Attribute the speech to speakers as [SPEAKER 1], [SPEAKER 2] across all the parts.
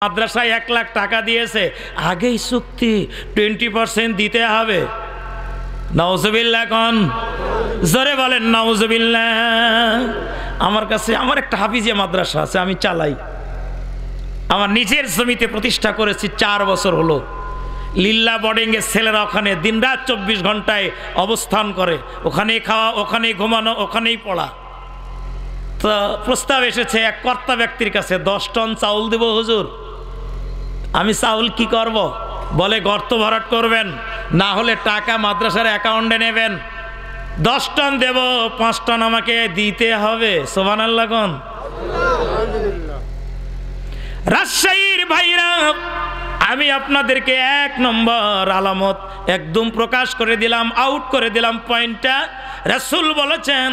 [SPEAKER 1] মাদ্রাসায় 1 লাখ টাকা দিয়েছে, আগেই চুক্তি 20% দিতে হবে। নাউজুবিল্লাহ কোন জোরে বলেন নাউজুবিল্লাহ। আমার কাছে আমার একটা হাফিজিয়া মাদ্রাসা আছে, আমি চালাই, আমার নিজের জমিতে প্রতিষ্ঠা করেছি, 4 বছর হলো। লিল্লা বোর্ডিং এর ছেলেরা ওখানে দিনরাত 24 ঘন্টায় অবস্থান করে, ওখানেই খাওয়া, ওখানেই ঘুমানো, ওখানেই পড়া। তো প্রস্তাব এসেছে এক কর্তা ব্যক্তির কাছে, 10 টন চাউল দেব হুজুর। আমি চাউল কি করব? বলে গর্ত ভরাট করবেন, না হলে টাকা মাদ্রাসার অ্যাকাউন্টে নেবেন। 10 টন দেব, 5 টন আমাকে দিতে হবে। সুবহানাল্লাহ কোন। রাজশাহীর ভাইরা, আমি আপনাদেরকে 1 নম্বর আলামত একদম প্রকাশ করে দিলাম, আউট করে দিলাম পয়েন্টটা। রাসূল বলেছেন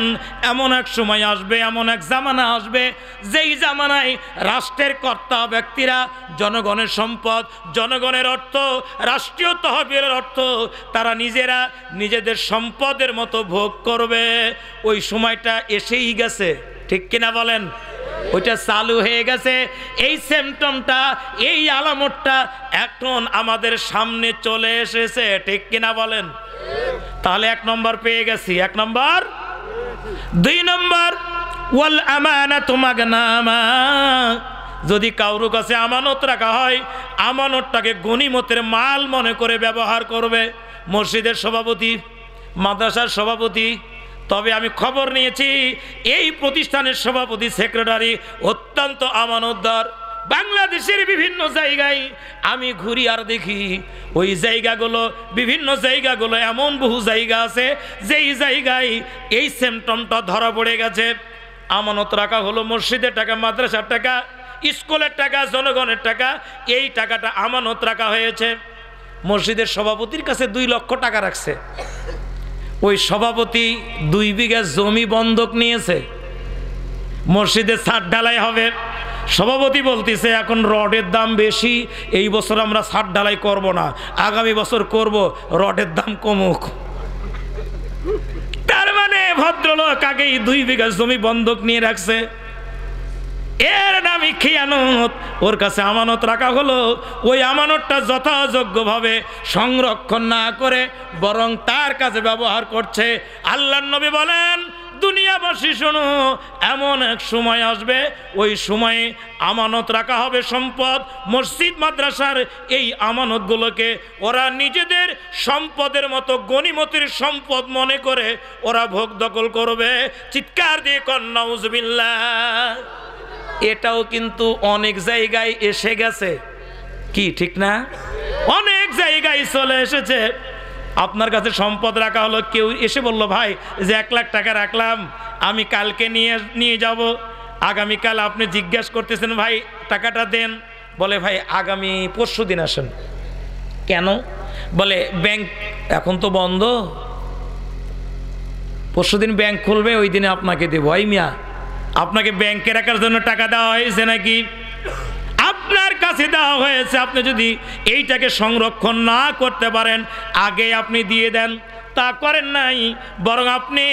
[SPEAKER 1] এমন এক সময় আসবে, এমন এক জামানা আসবে, যেই জামানায় রাষ্ট্রের কর্তা ব্যক্তিরা জনগণের সম্পদ, জনগণের অর্থ, রাষ্ট্রীয় তহবিলের অর্থ তারা নিজেরা নিজেদের সম্পদের মতো ভোগ করবে। ওই সময়টা এসেই গেছে, ঠিক কিনা বলেন? ওইটা চালু হয়ে গেছে। এই সিম্পটমটা, এই আলামতটা এখন আমাদের সামনে চলে এসেছে, ঠিক কিনা বলেন? তাহলে 1 নম্বর পেয়ে গেছি। 1 নম্বর। 2 নম্বর, ওয়াল আমানাতু মাগনামা। যদি কারোর কাছে আমানত রাখা হয়, আমানতটাকে গনিমতের মাল মনে করে ব্যবহার করবে। মসজিদের সভাপতি, মাদ্রাসার সভাপতি, তবে আমি খবর নিয়েছি এই প্রতিষ্ঠানের সভাপতি, সেক্রেটারি অত্যন্ত আমানতদার। বাংলাদেশের বিভিন্ন জায়গায় আমি ঘুরি আর দেখি, ওই জায়গাগুলো, বিভিন্ন জায়গাগুলো এমন বহু জায়গা আছে যেই জায়গায় এই সিম্পটমটা ধরা পড়ে গেছে। আমানত রাখা হলো মসজিদের টাকা, মাদ্রাসার টাকা, স্কুলের টাকা, জনগণের টাকা, এই টাকাটা আমানত রাখা হয়েছে। মসজিদের সভাপতির কাছে 2 লক্ষ টাকা রাখছে। ওই সভাপতি 2 বিঘা জমি বন্ধক নিয়েছে, মসজিদে ছাদ ঢালাই হবে। সভাপতি বলতেছে এখন রডের দাম বেশি, এই বছর আমরা ছাদ ঢালাই করব না, আগামী বছর করব, রডের দাম কমুক। তার মানে ভদ্রলোক আগেই 2 বিঘা জমি বন্ধক নিয়ে রাখছে, এর নামই খিয়ানত। ওর কাছে আমানত রাখা হলো, ওই আমানতটা যথাযোগ্যভাবে সংরক্ষণ না করে বরং তার কাছে ব্যবহার করছে। আল্লাহর নবী বলেন, দুনিয়াবাসী শোনো, এমন এক সময় আসবে, ওই সময়ে আমানত রাখা হবে সম্পদ, মসজিদ মাদ্রাসার এই আমানতগুলোকে ওরা নিজেদের সম্পদের মতো গনিমতের সম্পদ মনে করে ওরা ভোগ দখল করবে। চিৎকার দিয়ে কর নাউজুবিল্লাহ। এটাও কিন্তু অনেক জায়গায় এসে গেছে, কি ঠিক না? অনেক জায়গায় চলে এসেছে। আপনার কাছে সম্পদ রাখা হলো, কেউ এসে বলল ভাই যে 1 লাখ টাকা রাখলাম, আমি কালকে নিয়ে যাব। আগামীকাল আপনি জিজ্ঞাসা করতেছেন ভাই টাকাটা দেন, বলে ভাই আগামী পরশু দিন আসেন। কেন? বলে ব্যাংক এখন তো বন্ধ, পরশু দিন ব্যাংক খুলবে, ওই দিনে আপনাকে দেবো। এই মিয়া, আপনাকে ব্যাংকে রাখার জন্য টাকা দেওয়া হয়েছে নাকি? আপনার কাছে দেওয়া হয়েছে, আপনি যদি এইটাকে সংরক্ষণ না করতে পারেন আগে আপনি দিয়ে দেন, তা করেন নাই, বরং আপনি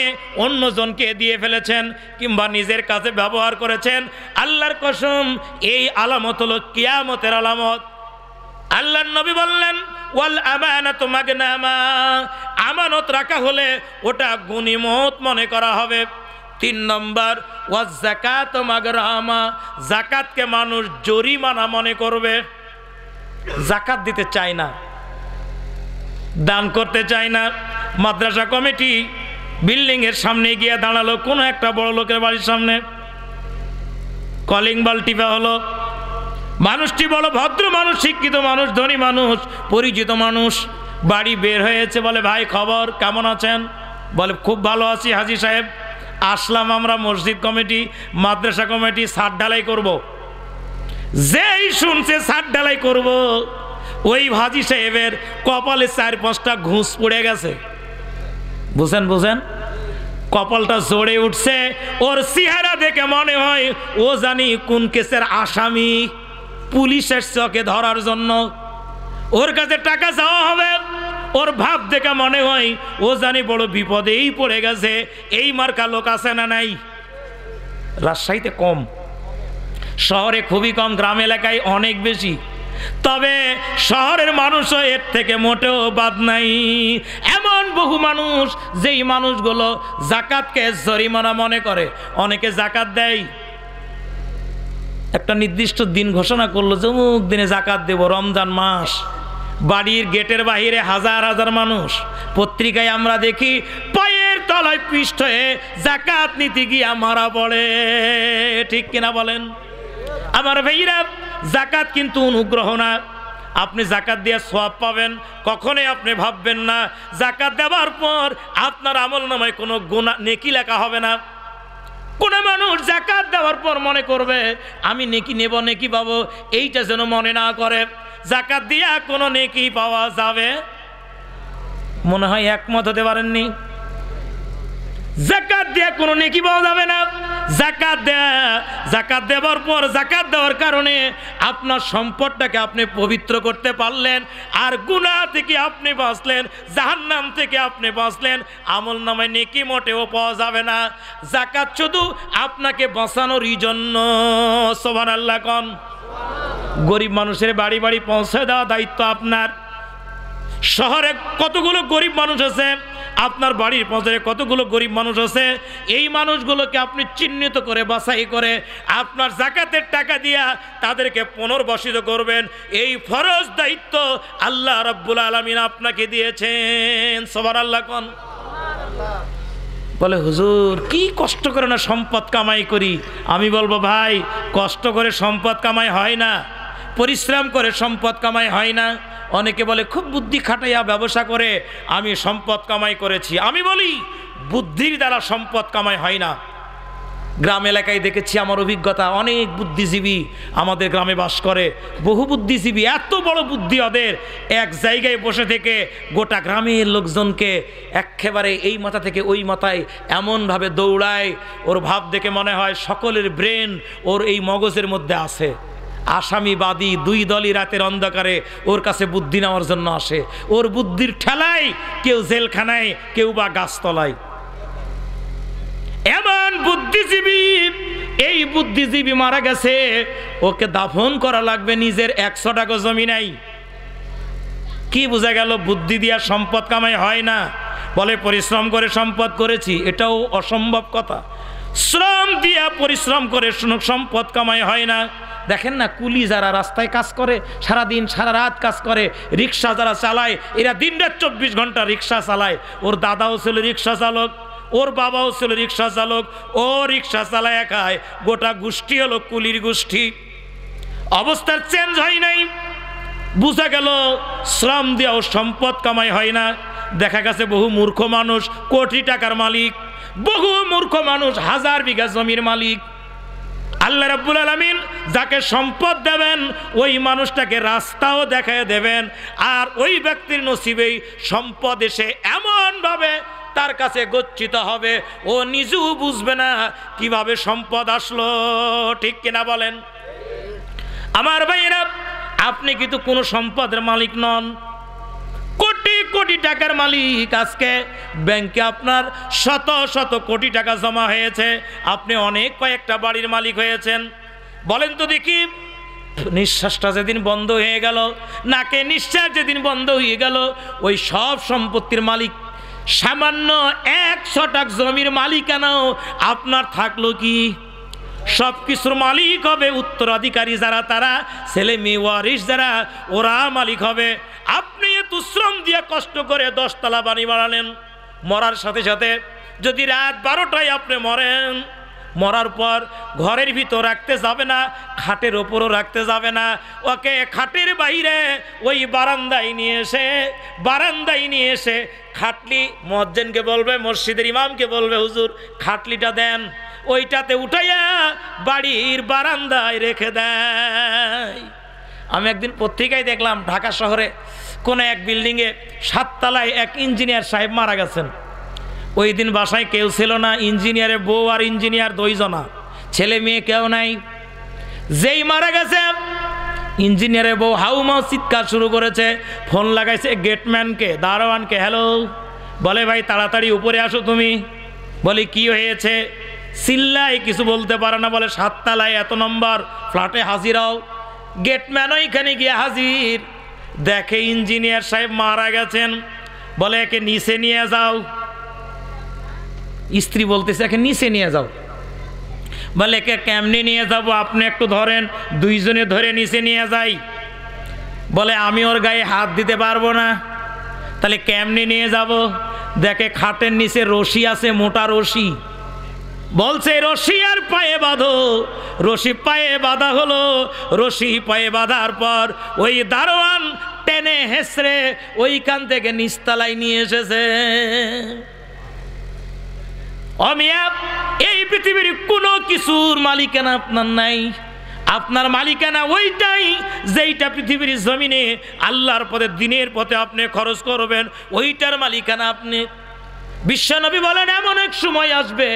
[SPEAKER 1] অন্যজনকে দিয়ে ফেলেছেন কিংবা নিজের কাছে ব্যবহার করেছেন। আল্লাহর কসম, এই আলামত হলো কিয়ামতের আলামত। আল্লাহর নবী বললেন, ওয়াল আমানাতু মাগনামা। আমানত রাখা হলে ওটা গনিমত মনে করা হবে। 3 নম্বর, ওয়াজ যাকাত মাগরামা। যাকাতকে মানুষ জরিমানা মনে করবে। যাকাত দিতে চায় না, দান করতে চায় না। মাদ্রাসা কমিটি বিল্ডিং এর সামনে গিয়ে দাঁড়ালো, কোনো একটা বড় লোকের বাড়ির সামনে, কলিং বেল টিপা হলো। মানুষটি বড় ভদ্র মানুষ, শিক্ষিত মানুষ, ধনী মানুষ, পরিচিত মানুষ, বাড়ি বের হয়েছে। বলে ভাই খবর, কেমন আছেন? বলে খুব ভালো আছি হাজী সাহেব, আসলাম আমরা মসজিদ কমিটি, মাদ্রাসা কমিটি ছাদ ঢালাই করব। যেই শুনছে ছাদ ঢালাই করব, ওই হাজী সাহেবের কপালে 4-5টা ঘুষ পড়ে গেছে। বুঝেন, কপালটা জোরে উঠছে। ওর চেহারা দেখে মনে হয় ও জানি কোন কেসের আসামি, পুলিশের চোখে ধরার জন্য ওর কাছে টাকা চাওয়া হবে। ওর ভাব দেখে মনে হয় ও জানি বড় বিপদেই পড়ে গেছে। এই মার্কা লোক আছে না নাই? রাজশাহীতে কম, শহরে খুবই কম, গ্রাম এলাকায় অনেক বেশি। তবে শহরের মানুষও এর থেকে মোটেও বাদ নাই। এমন বহু মানুষ যেই মানুষগুলো যাকাতকে জরিমানা মনে করে। অনেকে যাকাত দেয়, একটা নির্দিষ্ট দিন ঘোষণা করলো যে অমুক দিনে যাকাত দেব, রমজান মাস। বাড়ির গেটের বাহিরে হাজার হাজার মানুষ, পত্রিকায় আমরা দেখি পায়ের তলায় পিষ্ট হয়ে যাকাত নিতে গিয়া মারা পড়ে। ঠিক কিনা বলেন? আমার ভাইরা, যাকাত কিন্তু অনুগ্রহ না। আপনি যাকাত দিয়ে সওয়াব পাবেন কখনোই আপনি ভাববেন না। যাকাত দেওয়ার পর আপনার আমলনামায় কোনো গুনাহ নেকি লেখা হবে না। কোন মানুষ যাকাত দেওয়ার পর মনে করবে আমি নেকি নেব, নেকি পাবো, এইটা যেন মনে না করে। যাকাত দিয়া কোনো নেকি পাওয়া যাবে? মনে হয় একমত হতে পারেননি। যাকাত দিয়া কোনো নেকি পাওয়া যাবে না। যাকাত দেওয়ার পর, যাকাত দেওয়ার কারণে আপনার সম্পদটাকে আপনি পবিত্র করতে পারলেন, আর গুনাহ থেকে আপনি বাঁচলেন, জাহান্নাম থেকে আপনি বাঁচলেন। আমল নামায় নেকি মোটেও পাওয়া যাবে না। যাকাত শুধু আপনাকে বাঁচানোরই জন্য। সুবহানাল্লাহ কোন। গরিব মানুষের বাড়ি বাড়ি পৌঁছে দেওয়া দায়িত্ব আপনার। শহরে কতগুলো গরিব মানুষ আছে, আপনার বাড়ির পৌঁছে কতগুলো গরিব মানুষ আছে, এই মানুষগুলোকে আপনি চিহ্নিত করে বাছাই করে আপনার যাকাতের টাকা দিয়া তাদেরকে পুনর্বাসিত করবেন। এই ফরজ দায়িত্ব আল্লাহ রাব্বুল আলামিন আপনাকে দিয়েছেন। সুবহানাল্লাহ কোন। বলে হুজুর কি কষ্ট করে না সম্পদ কামাই করি। আমি বলবো ভাই, কষ্ট করে সম্পদ কামাই হয় না, পরিশ্রম করে সম্পদ কামাই হয় না। অনেকে বলে খুব বুদ্ধি খাটাইয়া ব্যবসা করে আমি সম্পদ কামাই করেছি। আমি বলি বুদ্ধির দ্বারা সম্পদ কামাই হয় না। গ্রাম এলাকায় দেখেছি, আমার অভিজ্ঞতা, অনেক বুদ্ধিজীবী আমাদের গ্রামে বাস করে। বহু বুদ্ধিজীবী, এত বড় বুদ্ধি ওদের, এক জায়গায় বসে থেকে গোটা গ্রামের লোকজনকে একেবারে এই মাথা থেকে ওই মাথায় এমনভাবে দৌড়ায়, ওর ভাব দেখে মনে হয় সকলের ব্রেন ওর এই মগজের মধ্যে আছে। আসামিবাদী দুই দলই রাতের অন্ধকারে ওর কাছে বুদ্ধি নেওয়ার জন্য আসে। ওর বুদ্ধির ঠেলায় কেউ জেলখানায়, কেউ বা গাছতলায়। এমন বুদ্ধিজীবী, এই বুদ্ধিজীবী মারা গেছে, ওকে দাফন করা লাগবে, নিজের 100 টাকা জমি নাই। কি বোঝা গেল? বুদ্ধি দিয়া সম্পদ কামাই হয় না। বলে পরিশ্রম করে সম্পদ করেছি, এটাও অসম্ভব কথা। শ্রম দিয়া পরিশ্রম করে সম্পদ কামাই হয় না। দেখেন না, কুলি যারা রাস্তায় কাজ করে, সারাদিন সারা রাত কাজ করে, রিক্সা যারা চালায়, এরা দিন রাত 24 ঘন্টা রিক্সা চালায়। ওর দাদাও ছিল রিক্সা চালক, ওর বাবাও ছিল রিক্সা চালক, ও রিক্সা চালায় একাই, গোটা গোষ্ঠী হলো কুলির গোষ্ঠী। অবস্থার চেঞ্জ হয় নাই। বুঝা গেল শ্রম দিয়েও সম্পদ কামাই হয় না। দেখা গেছে বহু মূর্খ মানুষ কোটি টাকার মালিক, বহু মূর্খ মানুষ হাজার বিঘা জমির মালিক। আল্লাহ রাব্বুল আলামিন যাকে সম্পদ দেবেন ওই মানুষটাকে রাস্তাও দেখায় দেবেন, আর ওই ব্যক্তির নসিবেই সম্পদ এসে এমনভাবে তার কাছে গচ্ছিত হবে ও নিজেও বুঝবে না কিভাবে সম্পদ আসলো। ঠিক কিনা বলেন? আমার ভাইয়েরা, আপনি কিন্তু কোনো সম্পদের মালিক নন, কোটি কোটি টাকার মালিক। আজকে ব্যাংকে আপনার শত শত কোটি টাকা জমা হয়েছে, আপনি অনেক কয়েকটা বাড়ির মালিক হয়েছেন। বলেন তো দেখি, নিঃশ্বাসটা যেদিন বন্ধ হয়ে গেল, নাকে নিঃশ্বাস যেদিন বন্ধ হয়ে গেল, ওই সব সম্পত্তির মালিক সামান্য 100 টাকা জমির মালিকানাও আপনার থাকলো কি? সব কিছুর মালিক হবে উত্তরাধিকারী যারা, তারা ছেলে মেয়ে ওয়ারিশ যারা, ওরা মালিক হবে। আপনি এত শ্রম দিয়ে কষ্ট করে 10 তলা বাড়ি বানালেন, মরার সাথে সাথে যদি রাত 12টায় আপনি মরেন, মরার পর ঘরের ভিতর রাখতে যাবে না, খাটের ওপরও রাখতে যাবে না, ওকে খাটের বাইরে ওই বারান্দায় নিয়ে এসে খাটলি মুয়াজ্জিনকে বলবে, মসজিদের ইমামকে বলবে, হুজুর খাটলিটা দেন, ওইটাতে উঠাইয়া বাড়ির বারান্দায় রেখে দেয়। আমি একদিন পত্রিকায় দেখলাম ঢাকা শহরে কোন এক বিল্ডিংয়ে 7 তলায় এক ইঞ্জিনিয়ার সাহেব মারা গেছেন। ওই দিন বাসায় কেউ ছিল না, ইঞ্জিনিয়ারের বউ আর ইঞ্জিনিয়ার 2 জনা, ছেলে মেয়ে কেউ নাই। যেই মারা গেছে, ইঞ্জিনিয়ারের বউ হাউমাউ চিৎকার শুরু করেছে, ফোন লাগাইছে গেটম্যানকে, দারোয়ানকে, হ্যালো, বলে ভাই তাড়াতাড়ি উপরে আসো তুমি। বলি কি হয়েছে? চিল্লায় কিছু বলতে পারে না, বলে 7 তলায় এত নম্বর ফ্ল্যাটে হাজির হও। গেটম্যান ওইখানে গিয়ে হাজির, দেখে ইঞ্জিনিয়ার সাহেব মারা গেছেন, বলে একে নিচে নিয়ে যাও। স্ত্রী বলতেছে একে নিচে নিয়ে যাও। বলে একে কেমনে নিয়ে যাব, আপনি একটু ধরেন। দুইজনে ধরে নিচে নিয়ে যাই। বলে আমি ওর গায়ে হাত দিতে পারবো না। তাহলে কেমনে নিয়ে যাব? দেখে খাটের নিচে রশি আছে, মোটা রশি। বলছে রশি আর পায়ে বাঁধো। রশি পায়ে বাঁধা হলো। রশি পায়ে বাঁধার পর ওই দারোয়ান টেনে হেসড়ে ওইখান থেকে নিচতলায় নিয়ে এসেছে। অমিয়া, এই পৃথিবীর কোনো কিছুর মালিকানা আপনার নাই। আপনার মালিকানা ওইটাই যেইটা পৃথিবীর জমিনে আল্লাহর পথে, দিনের পথে আপনি খরচ করবেন, ওইটার মালিকানা আপনি। বিশ্বনবী বলেন এমন এক সময় আসবে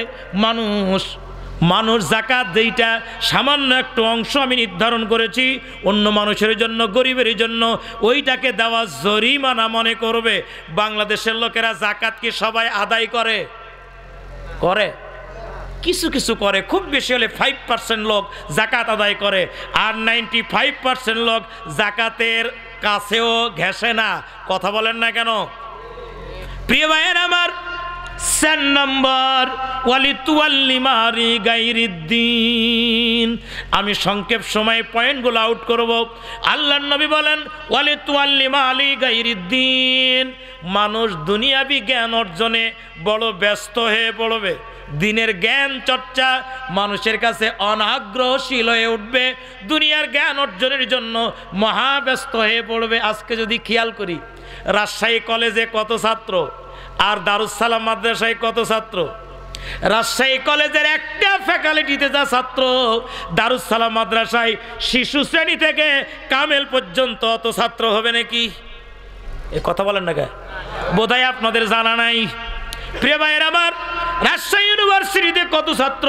[SPEAKER 1] মানুষ যাকাত যেইটা সামান্য একটু অংশ আমি নির্ধারণ করেছি অন্য মানুষের জন্য, গরিবের জন্য, ওইটাকে দেওয়া জরিমানা মনে করবে। বাংলাদেশের লোকেরা জাকাত কি সবাই আদায় করে? কিছু কিছু করে, খুব বেশি হলে 5% লোক জাকাত আদায় করে, আর 95% লোক জাকাতের কাছেও ঘেঁষে না। কথা বলেন না কেন? প্রিয় ভাইয়ের আমার, 4 নম্বর ওয়ালিতুয়াল্লিমারি গায়রিদ্দিন। আমি সংক্ষেপ সময়ে পয়েন্টগুলো আউট করব। আল্লাহর নবী বলেন ওয়ালিতুয়াল্লিমারি গায়রিদ্দিন, মানুষ দুনিয়াবি জ্ঞান অর্জনে বড় ব্যস্ত হয়ে পড়বে। দিনের জ্ঞান চর্চা মানুষের কাছে অনাগ্রহশীল হয়ে উঠবে, দুনিয়ার জ্ঞান অর্জনের জন্য মহাব্যস্ত হয়ে পড়বে। আজকে যদি খেয়াল করি, রাজশাহী কলেজে কত ছাত্র আর দারুস সালাম মাদ্রাসায় কত ছাত্র? রাজশাহী কলেজের একটা ফ্যাকাল্টিতে যা ছাত্র, দারুস সালাম মাদ্রাসায় শিশু শ্রেণী থেকে কামেল পর্যন্ত অত ছাত্র হবে নাকি? এ কথা বলেন না, বোধহয় আপনাদের জানা নাই। প্রিয় ভাইয়ের আমার, রাজশাহী ইউনিভার্সিটিতে কত ছাত্র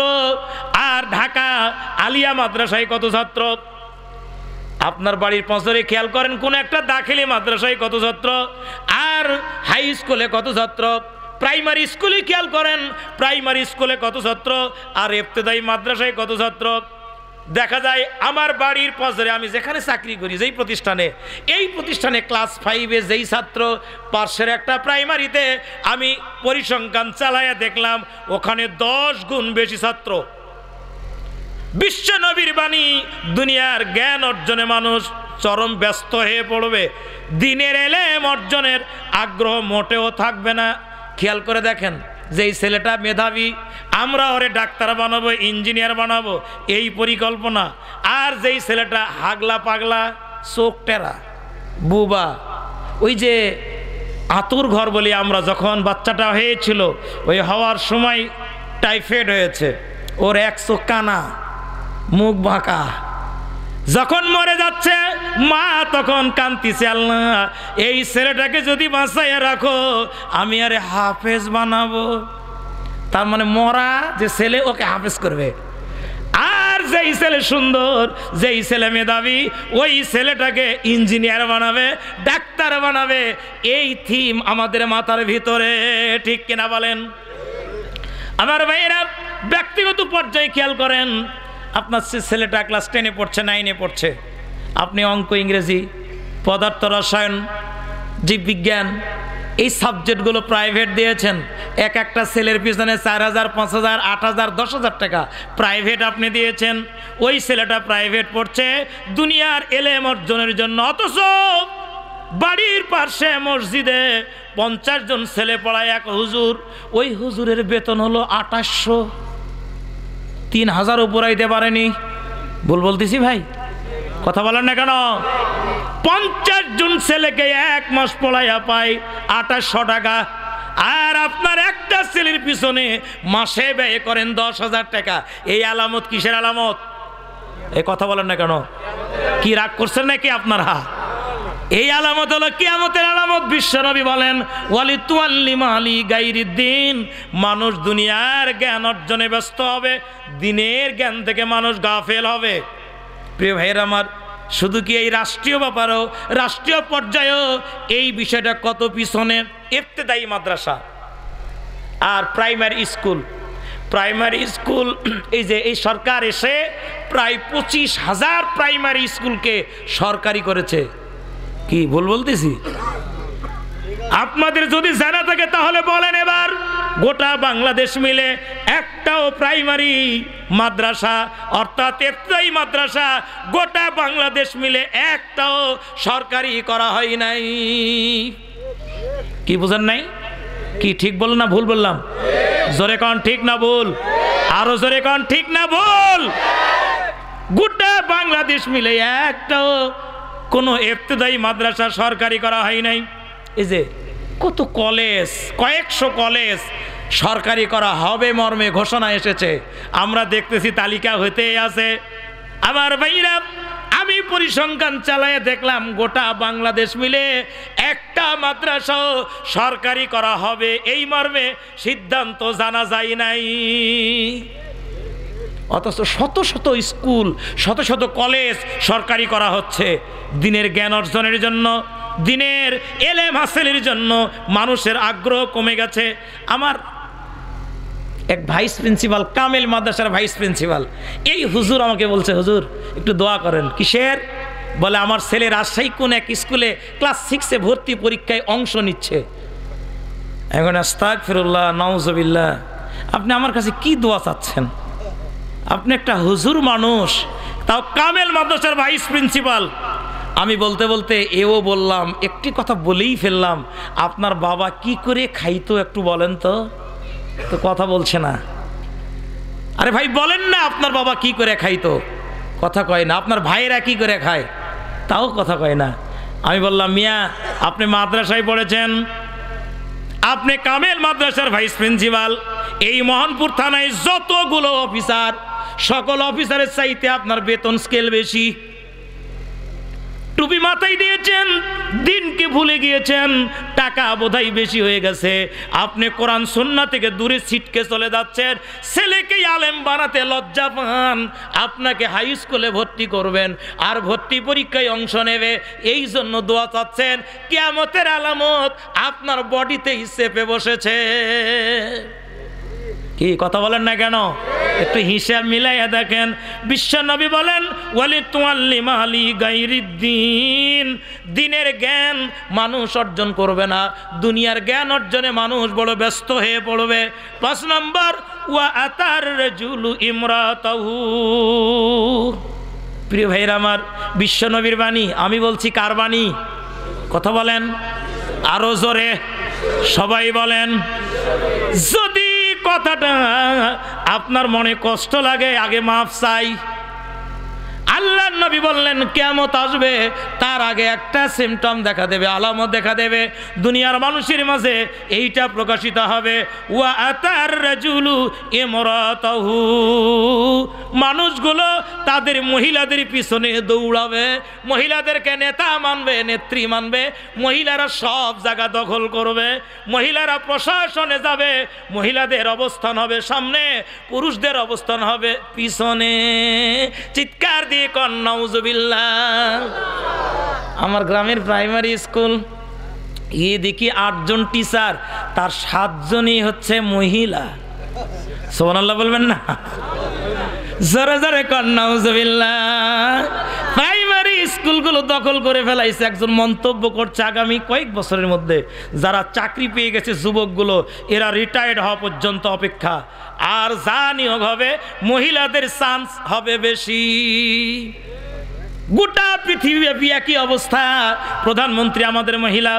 [SPEAKER 1] আর ঢাকা আলিয়া মাদ্রাসায় কত ছাত্র? আপনার বাড়ির পছরে খেয়াল করেন কোন একটা দাখিলি মাদ্রাসায় কত ছাত্র, আর হাই স্কুলে কত ছাত্র। প্রাইমারি স্কুলে খেয়াল করেন প্রাইমারি স্কুলে কত ছাত্র, আর ইবতেদায়ী মাদ্রাসায় কত ছাত্র। দেখা যায় আমার বাড়ির পছরে আমি যেখানে চাকরি করি, যেই প্রতিষ্ঠানে, এই প্রতিষ্ঠানে ক্লাস 5-এ যেই ছাত্র, পাশের একটা প্রাইমারিতে আমি পরিসংখ্যান চালাইয়া দেখলাম ওখানে 10 গুণ বেশি ছাত্র। বিশ্ব নবীর বাণী, দুনিয়ার জ্ঞান অর্জনে মানুষ চরম ব্যস্ত হয়ে পড়বে, দিনের এলেম অর্জনের আগ্রহ মোটেও থাকবে না। খেয়াল করে দেখেন, যেই ছেলেটা মেধাবী, আমরা ওরে ডাক্তার বানাবো, ইঞ্জিনিয়ার বানাবো, এই পরিকল্পনা। আর যেই ছেলেটা হাগলা পাগলা, চোখ টেরা, বুবা, ওই যে আতুর ঘর বলি আমরা, যখন বাচ্চাটা হয়েছিল ওই হওয়ার সময় টাইফয়েড হয়েছে, ওর এক চোখ কানা, মুখ বাঁকা, যখন মরে যাচ্ছে মা তখন কান্তিছে, আল্লাহ এই ছেলেটাকে যদি বাঁচাইয়া রাখো আমি আরে হাফেজ বানাবো। তার মানে মরা যে ছেলে ওকে হাফেজ করবে, আর যেই ছেলে সুন্দর, যেই ছেলে মেধাবী, ওই ছেলেটাকে ইঞ্জিনিয়ার বানাবে, ডাক্তার বানাবে। এই থিম আমাদের মাথার ভিতরে, ঠিক কিনা বলেন? আমার ভাইয়েরা, ব্যক্তিগত পর্যায়ে খেয়াল করেন, আপনার ছেলেটা ক্লাস 10-এ পড়ছে, 9-এ পড়ছে, আপনি অঙ্ক, ইংরেজি, পদার্থ, রসায়ন, জীববিজ্ঞান, এই সাবজেক্টগুলো প্রাইভেট দিয়েছেন। এক একটা ছেলের পিছনে 4,000, 5,000, 8,000, 10,000 টাকা প্রাইভেট আপনি দিয়েছেন। ওই ছেলেটা প্রাইভেট পড়ছে দুনিয়ার এলেম অর্জনের জন্য, অথচ বাড়ির পাশে মসজিদে 50 জন ছেলে পড়ায় এক হুজুর, ওই হুজুরের বেতন হলো 2800, 3,000 উপরাইতে পারেনি। ভুল বলতেছি ভাই? কথা বলেন না কেন? 50 জন ছেলেকে এক মাস পড়াইয়া পায় 2800 টাকা, আর আপনার একটা ছেলের পিছনে মাসে ব্যয় করেন 10,000 টাকা। এই আলামত কিসের আলামত? এই কথা বলেন না কেন? কি রাগ করছেন নাকি আপনারা? এই আলামত হলো কিয়ামতের আলামত। বিশ্বনবী বলেন ওয়ালিতুয়াল্লিমালি গায়রিদ্দিন, মানুষ দুনিয়ার জ্ঞান অর্জনে ব্যস্ত হবে, দিনের জ্ঞান থেকে মানুষ গাফেল হবে। প্রিয় ভাইয়ের আমার, শুধু কি এই রাষ্ট্রীয় ব্যাপারও, রাষ্ট্রীয় পর্যায়েও এই বিষয়টা কত পিছনে। ইবতেদায়ী মাদ্রাসা আর প্রাইমারি স্কুল, প্রাইমারি স্কুল, এই যে এই সরকার এসে প্রায় 25,000 প্রাইমারি স্কুলকে সরকারি করেছে। কি ভুল বলতেছি? আপনাদের যদি জানা থাকে তাহলে বলেন। এবার গোটা বাংলাদেশ মিলে একটাও প্রাইমারি মাদ্রাসা অর্থাৎ ইফতাই মাদ্রাসা গোটা বাংলাদেশ মিলে একটাও সরকারি করা হয় নাই। কি বুঝেন নাই? কি ঠিক বল না ভুল বললাম? জোরে কন ঠিক না ভুল? আরো জোরে কন ঠিক না ভুল? গোটা বাংলাদেশ মিলে একটাও কোনো ইফতেদায়ী মাদ্রাসা সরকারি করা হয় নাই। এই যে কত কলেজ, কয়েকশো কলেজ সরকারি করা হবে মর্মে ঘোষণা এসেছে, আমরা দেখতেছি তালিকা হতেই আছে। আমার ভাইরা, আমি পরিসংখ্যান চালায়ে দেখলাম গোটা বাংলাদেশ মিলে একটা মাদ্রাসা সরকারি করা হবে এই মর্মে সিদ্ধান্ত জানা যায় নাই। অথচ শত শত স্কুল, শত শত কলেজ সরকারি করা হচ্ছে দিনের জ্ঞান অর্জনের জন্য, দিনের এলেম হাসিলের জন্য। মানুষের আগ্রহ কমে গেছে। আমার এক ভাইস প্রিন্সিপাল, কামেল মাদ্রাসার ভাইস প্রিন্সিপাল, এই হুজুর আমাকে বলছে, হুজুর একটু দোয়া করেন। কিসের? বলে আমার ছেলে রাজশাহী কোন এক স্কুলে ক্লাস 6-এ ভর্তি পরীক্ষায় অংশ নিচ্ছে। এখন আস্তাগফিরুল্লাহ, নাউজুবিল্লাহ, আপনি আমার কাছে কি দোয়া চাচ্ছেন? আপনি একটা হুজুর মানুষ, তাও কামেল মাদ্রাসার ভাইস প্রিন্সিপাল। আমি বলতে বলতে এও বললাম, একটি কথা বলেই ফেললাম, আপনার বাবা কি করে খাইতো একটু বলেন তো? তো কথা বলছে না। আরে ভাই বলেন না, আপনার বাবা কি করে খাইতো? কথা কয় না। আপনার ভাইয়েরা কি করে খায়? তাও কথা কয় না। আমি বললাম, মিয়া আপনি মাদ্রাসায় পড়েছেন, আপনি কামেল মাদ্রাসার ভাইস প্রিন্সিপাল, এই মোহনপুর থানায় যতগুলো অফিসার, সকল অফিসারের চাইতে আপনার বেতন স্কেল বেশি। টুপি মাথায় দিয়েছেন, দিনকে ভুলে গিয়েছেন, টাকা বোধহয় বেশি হয়ে গেছে। আপনি কোরআন সুন্নাহ থেকে দূরে ছিটকে চলে যাচ্ছেন। ছেলেকে আলেম বানাতে লজ্জা পান, আপনাকে হাই স্কুলে ভর্তি করবেন আর ভর্তি পরীক্ষায় অংশ নেবে, এই জন্য দোয়া চাচ্ছেন। কিয়ামতের আলামত আপনার বডিতেই চেপে বসেছে। কি কথা বলেন না কেন? একটু হিসাব মিলাইয়া দেখেন। বিশ্বনবী বলেন, ওয়ালি তুআল্লিমা আলি গায়রিদ্দিন, দিনের জ্ঞান মানুষ অর্জন করবে না, দুনিয়ার জ্ঞান অর্জনে মানুষ বড় ব্যস্ত হয়ে পড়বে। 5 নম্বর, ওয়া আতার রাজুলু ইমরাতাহু। প্রিয় ভাইরা আমার, বিশ্বনবীর বাণী, আমি বলছি কার বাণী? কথা বলেন আরো জোরে, সবাই বলেন। যদি কথাটা আপনার মনে কষ্ট লাগে, আগে মাফ চাই। আল্লাহর নবী বললেন কিয়ামত আসবে, তার আগে একটা সিমটম দেখা দেবে, আলামত দেখা দেবে, দুনিয়ার মানুষের মাঝে এইটা প্রকাশিত হবে। ওয়া আতার রাজুলু ইমরাতাহু, মানুষগুলো তাদের মহিলাদের পিছনে দৌড়াবে, মহিলাদেরকে নেতা মানবে, নেত্রী মানবে, মহিলারা সব জায়গা দখল করবে, মহিলারা প্রশাসনে যাবে, মহিলাদের অবস্থান হবে সামনে, পুরুষদের অবস্থান হবে পিছনে। চিৎকার দিয়ে কন নাউজুবিল্লাহ। আমার গ্রামের প্রাইমারি স্কুল, দেখি 8 জন টিচার, তার 7 জনই হচ্ছে মহিলা। সুবহানাল্লাহ বলবেন না? জোরে জোরে কন নাউজুবিল্লাহ। প্রাইমারি স্কুলগুলো দখল করে ফেলাইছে। একজন মন্তব্য করছে, আগামী কয়েক বছরের মধ্যে যারা চাকরি পেয়ে গেছে যুবকগুলো, এরা রিটায়ার্ড হওয়া পর্যন্ত অপেক্ষা, আর যা নিয়োগ হবে মহিলাদের চান্স হবে বেশি। গোটা পৃথিবীব্যাপী একই অবস্থা। প্রধানমন্ত্রী আমাদের মহিলা,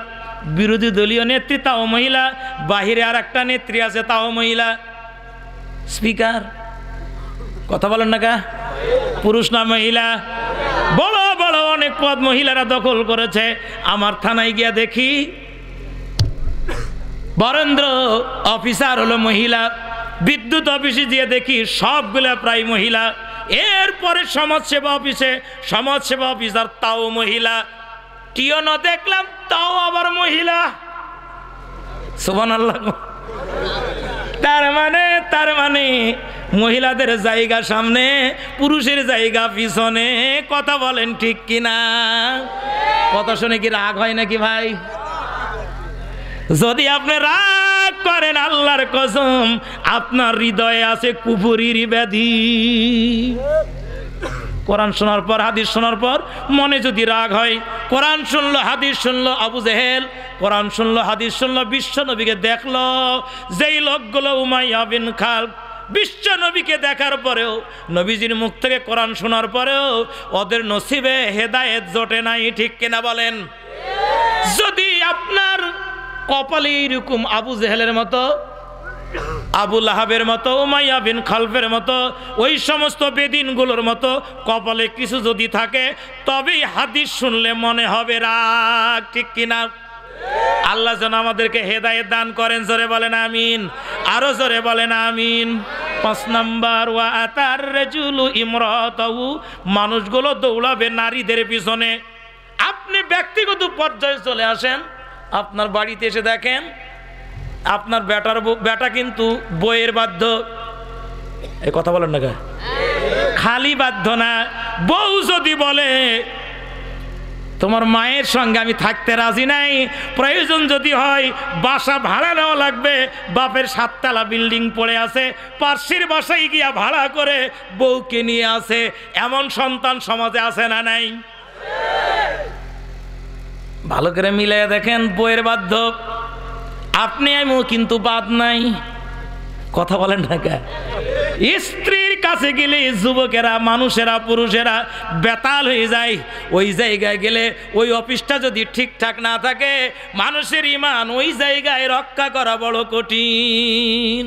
[SPEAKER 1] বিরোধী দলীয় নেত্রী তাও মহিলা, বাহিরে আর একটা নেত্রী আছে তাও মহিলা, স্পিকার, কথা বলেন না কা, পুরুষ না মহিলা? বড় বড় অনেক পদ মহিলারা দখল করেছে। আমার থানায় গিয়া দেখি বরেন্দ্র অফিসার হলো মহিলা, বিদ্যুৎ অফিসে গিয়ে দেখি সবগুলা প্রায় মহিলা, এরপরে সমাজসেবা অফিসে সমাজসেবা অফিসার তাও মহিলা, টিওনো দেখলাম তাও আবার মহিলা। সুবহানাল্লাহ। তার মানে মহিলাদের জায়গা সামনে, পুরুষের জায়গা পিছনে। কথা বলেন ঠিক কিনা? কথা শুনে কি রাগ হয় নাকি ভাই? যদি আপনি রাগ করেন আল্লাহর কসম আপনার হৃদয়ে আছে কুফরির ব্যাধি। কোরআন শোনার পর হাদিস শোনার পর মনে যদি রাগ হয়, কোরআন শুনলো হাদিস শুনলো আবু জেহেল, কোরআন শুনলো হাদিস শুনলো, বিশ্ব নবীকে দেখলো, যেই লোকগুলো উমাইয়া বিন খালদ বিশ্ব নবীকে দেখার পরেও, নবীজির মুখ থেকে কোরআন শোনার পরেও ওদের নসিবে হেদায়েত জোটে নাই, ঠিক কিনা বলেন? যদি আপনার কপালে এরকম আবু জেহেলের মতো, আবু লাহাবের মতো, উমাইয়া বিন খালফের মতো, ওই সমস্ত বেদিনগুলোর মতো কপালে কিছু যদি থাকে, তবেই হাদিস শুনলে মনে হবে রাগ, ঠিক কিনা? আল্লাহ যেন আমাদেরকে হেদায়েত দান করেন, জোরে বলেন আমিন, আরো জোরে বলেন আমিন। 5 নাম্বার, ওয়া আতার রাজুলু ইমরাতাহু, মানুষগুলো দৌড়াবে নারীদের পিছনে। আপনি ব্যক্তিগত পর্যায়ে চলে আসেন, আপনার বাড়িতে এসে দেখেন আপনার বেটা কিন্তু বইয়ের বাধ্য, এই কথা বলেন না, খালি বাধ্য না, বউ যদি বলে তোমার মায়ের সঙ্গে আমি থাকতে রাজি নাই, প্রয়োজন যদি হয় বাসা ভাড়া নেওয়া লাগবে, বাপের 7 তলা বিল্ডিং পড়ে আছে, পার্শ্বের বাসায় গিয়া ভাড়া করে বউকে নিয়ে আসে, এমন সন্তান সমাজে আছে না নাই? ভালো করে মিলিয়ে দেখেন, বইয়ের বাধ্য, আপনি আমিও কিন্তু বাদ নাই, কথা বলেন না কে? স্ত্রীর কাছে গেলে যুবকেরা, মানুষেরা, পুরুষেরা বেতাল হয়ে যায়। ওই জায়গায় গেলে ওই অফিসটা যদি ঠিকঠাক না থাকে, মানুষের ঈমান ওই জায়গায় রক্ষা করা বড় কঠিন।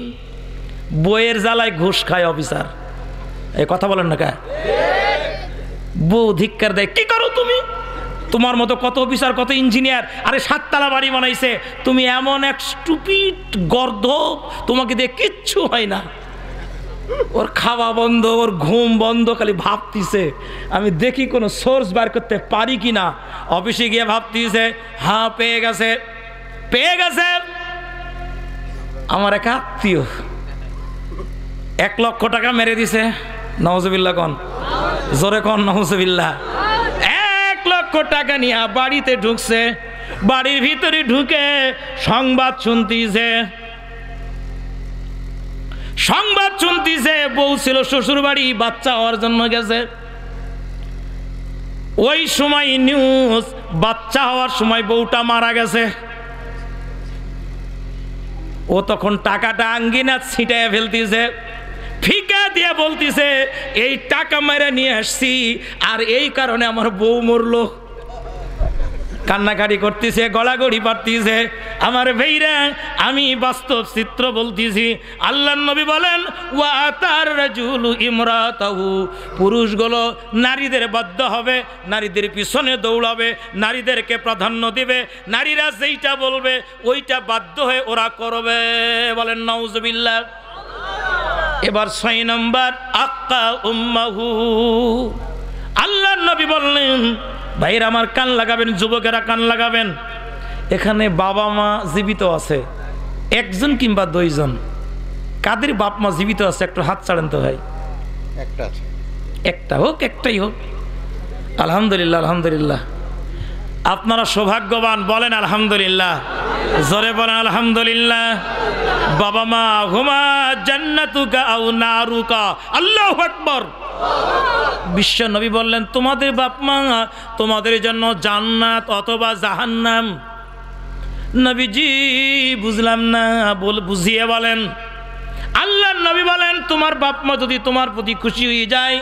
[SPEAKER 1] বইয়ের জ্বালায় ঘুষ খায় অফিসার, এই কথা বলেন না কে? বউ ধিক্কার দেয়, কি করো তুমি? তোমার মতো কত অফিসার, কত ইঞ্জিনিয়ার, আরে 7 তলা বাড়ি বানাইছে, তুমি এমন এক স্টুপিড গর্ধ, তোমাকে দিয়ে কিচ্ছু হয় না। ওর খাওয়া বন্ধ, ওর ঘুম বন্ধ, খালি ভাবতিছে আমি দেখি কোনো সোর্স বার করতে পারি কি না। অফিসে গিয়ে ভাবতিছে, হ্যাঁ পেয়ে গেছে, পেয়ে গেছে। আমার এক আত্মীয় 1 লক্ষ টাকা মেরে দিছে, নাউজুবিল্লাহ কন, জোরে কন নাউজুবিল্লাহ। 1 লক্ষ টাকা নিয়ে বাড়িতে ঢুকছে, বাড়ির ভিতরে ঢুকে সংবাদ শুনতিছে, সংবাদ শুনতিছে বউ ছিল শ্বশুর বাড়ি, বাচ্চা হওয়ার জন্য গেছে। ওই সময় নিউজ, বাচ্চা হওয়ার সময় বউটা মারা গেছে। ও তখন টাকাটা আঙ্গিনা ছিটায় ফেলতিছে, ফিকা দিয়ে বলতিছে এই টাকা মেরে নিয়ে আসছি আর এই কারণে আমার বউ মরলো। কান্নাকাটি করতেছে, গলাগড়ি পারতিছে। আমার ভাইরা, আমি বাস্তব চিত্র বলতেছি। আল্লাহর নবী বলেন, ওয়া আতার রাজুলু ইমরাতাহু, পুরুষগুলো নারীদের বাধ্য হবে, নারীদের পিছনে দৌড়াবে, নারীদেরকে প্রাধান্য দিবে, নারীরা যেইটা বলবে ওইটা বাধ্য হয়ে ওরা করবে, বলেন নাউজুবিল্লাহ। এবার 6 নম্বর, আক্কা উম্মাহু। আল্লাহর নবী বললেন, ভাইরা আমার কান লাগাবেন, যুবকেরা কান লাগাবেন, এখানে বাবা মা জীবিত আছে 1জন কিংবা 2জন, কাদের বাপ মা জীবিত আছে একটু হাত ছাড়েন তো ভাই। একটা হোক, একটাই হোক, আলহামদুলিল্লাহ, আলহামদুলিল্লাহ। আপনারা সৌভাগ্যবান, বলেন আলহামদুলিল্লাহ, জোরে বলেন আলহামদুলিল্লাহ। বাবা মা, হুমা জান্নাতুকা আও নারুকা, আল্লাহু আকবার। বিশ্ব নবী বললেন, তোমাদের বাপ মা তোমাদের জন্য জান্নাত অথবা জাহান্নাম। নবীজি বুঝলাম না, বুঝিয়ে বলেন। আল্লাহর নবী বলেন, তোমার বাপ মা যদি তোমার প্রতি খুশি হয়ে যায়